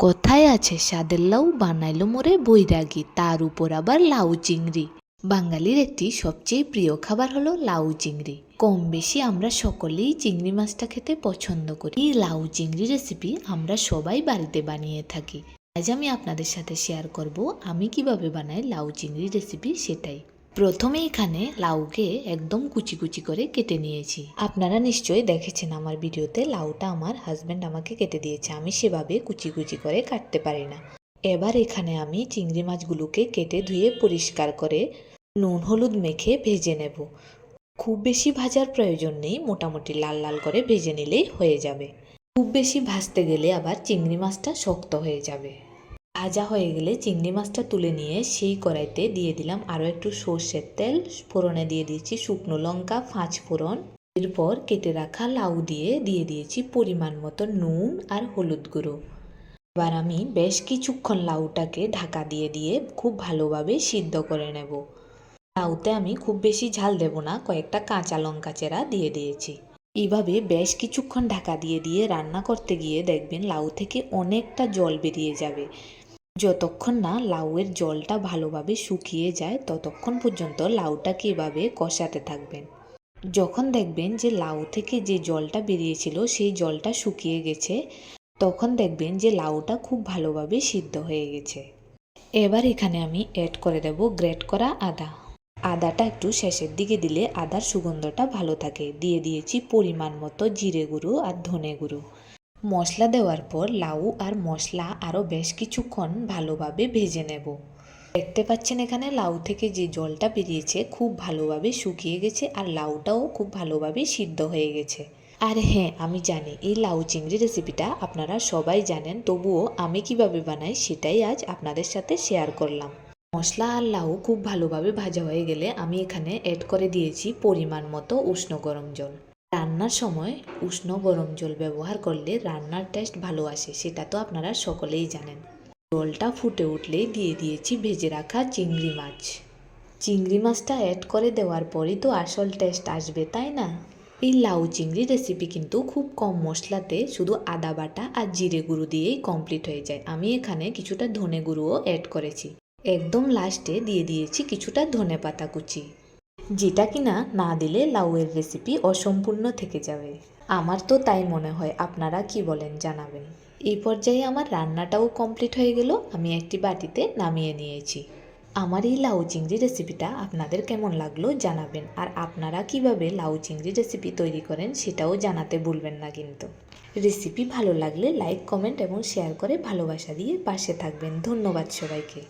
কথায় আছে স্বাদের লাউ বানাইলো মোরে বৈরাগী, তার উপর আবার লাউ চিংড়ি। বাঙালির একটি সবচেয়ে প্রিয় খাবার হলো লাউ চিংড়ি। কম বেশি আমরা সকলেই চিংড়ি মাছটা খেতে পছন্দ করি। এই লাউ চিংড়ি রেসিপি আমরা সবাই বাড়িতে বানিয়ে থাকি। আজ আমি আপনাদের সাথে শেয়ার করব আমি কিভাবে বানাই লাউ চিংড়ি রেসিপি সেটাই। প্রথমে এখানে লাউকে একদম কুচি কুচি করে কেটে নিয়েছি। আপনারা নিশ্চয়ই দেখেছেন আমার ভিডিওতে লাউটা আমার হাজব্যান্ড আমাকে কেটে দিয়েছে, আমি সেভাবে কুচি কুচি করে কাটতে পারি না। এবার এখানে আমি চিংড়ি মাছগুলোকে কেটে ধুয়ে পরিষ্কার করে নুন হলুদ মেখে ভেজে নেব। খুব বেশি ভাজার প্রয়োজন নেই, মোটামুটি লাল লাল করে ভেজে নিলেই হয়ে যাবে। খুব বেশি ভাজতে গেলে আবার চিংড়ি মাছটা শক্ত হয়ে যাবে। ভাজা হয়ে গেলে চিংড়ি মাছটা তুলে নিয়ে সেই কড়াইতে দিয়ে দিলাম আরও একটু সর্ষের তেল। ফোড়নে দিয়ে দিয়েছি শুকনো লঙ্কা 5 ফোড়ন। এরপর কেটে রাখা লাউ দিয়ে দিয়েছি পরিমাণ মতো নুন আর হলুদ গুঁড়ো। এবার আমি বেশ কিছুক্ষণ লাউটাকে ঢাকা দিয়ে খুব ভালোভাবে সিদ্ধ করে নেব। লাউতে আমি খুব বেশি ঝাল দেব না, কয়েকটা কাঁচা লঙ্কা চেরা দিয়ে দিয়েছি। এইভাবে বেশ কিছুক্ষণ ঢাকা দিয়ে রান্না করতে গিয়ে দেখবেন লাউ থেকে অনেকটা জল বেরিয়ে যাবে। যতক্ষণ না লাউয়ের জলটা ভালোভাবে শুকিয়ে যায় ততক্ষণ পর্যন্ত লাউটাকে এভাবে কষাতে থাকবেন। যখন দেখবেন যে লাউ থেকে যে জলটা বেরিয়েছিল সেই জলটা শুকিয়ে গেছে, তখন দেখবেন যে লাউটা খুব ভালোভাবে সিদ্ধ হয়ে গেছে। এবার এখানে আমি অ্যাড করে দেব গ্রেট করা আদা। আদাটা একটু শেষের দিকে দিলে আদার সুগন্ধটা ভালো থাকে। দিয়ে দিয়েছি পরিমাণ মতো জিরে গুঁড়ো আর ধনে গুঁড়ো। মশলা দেওয়ার পর লাউ আর মশলা আরও বেশ কিছুক্ষণ ভালোভাবে ভেজে নেব। দেখতে পাচ্ছেন এখানে লাউ থেকে যে জলটা বেরিয়েছে খুব ভালোভাবে শুকিয়ে গেছে আর লাউটাও খুব ভালোভাবে সিদ্ধ হয়ে গেছে। আর হ্যাঁ, আমি জানি এই লাউ চিংড়ি রেসিপিটা আপনারা সবাই জানেন, তবুও আমি কিভাবে বানাই সেটাই আজ আপনাদের সাথে শেয়ার করলাম। মশলা আর লাউ খুব ভালোভাবে ভাজা হয়ে গেলে আমি এখানে অ্যাড করে দিয়েছি পরিমাণ মতো উষ্ণ গরম জল। রান্নার সময় উষ্ণ গরম জল ব্যবহার করলে রান্নার টেস্ট ভালো আসে, সেটা তো আপনারা সকলেই জানেন। জলটা ফুটে উঠলেই দিয়ে দিয়েছি ভেজে রাখা চিংড়ি মাছ। চিংড়ি মাছটা অ্যাড করে দেওয়ার পরই তো আসল টেস্ট আসবে, তাই না? এই লাউ চিংড়ি রেসিপি কিন্তু খুব কম মশলাতে শুধু আদা বাটা আর জিরে গুঁড়ো দিয়েই কমপ্লিট হয়ে যায়। আমি এখানে কিছুটা ধনে গুঁড়োও অ্যাড করেছি। একদম লাস্টে দিয়ে দিয়েছি কিছুটা ধনে পাতা কুচি, যেটা কিনা না দিলে লাউয়ের রেসিপি অসম্পূর্ণ থেকে যাবে। আমার তো তাই মনে হয়, আপনারা কি বলেন জানাবেন। এই পর্যায়ে আমার রান্নাটাও কমপ্লিট হয়ে গেল, আমি একটি বাটিতে নামিয়ে নিয়েছি। আমার এই লাউ চিংড়ি রেসিপিটা আপনাদের কেমন লাগলো জানাবেন, আর আপনারা কিভাবে লাউ চিংড়ি রেসিপি তৈরি করেন সেটাও জানাতে ভুলবেন না কিন্তু। রেসিপি ভালো লাগলে লাইক কমেন্ট এবং শেয়ার করে ভালোবাসা দিয়ে পাশে থাকবেন। ধন্যবাদ সবাইকে।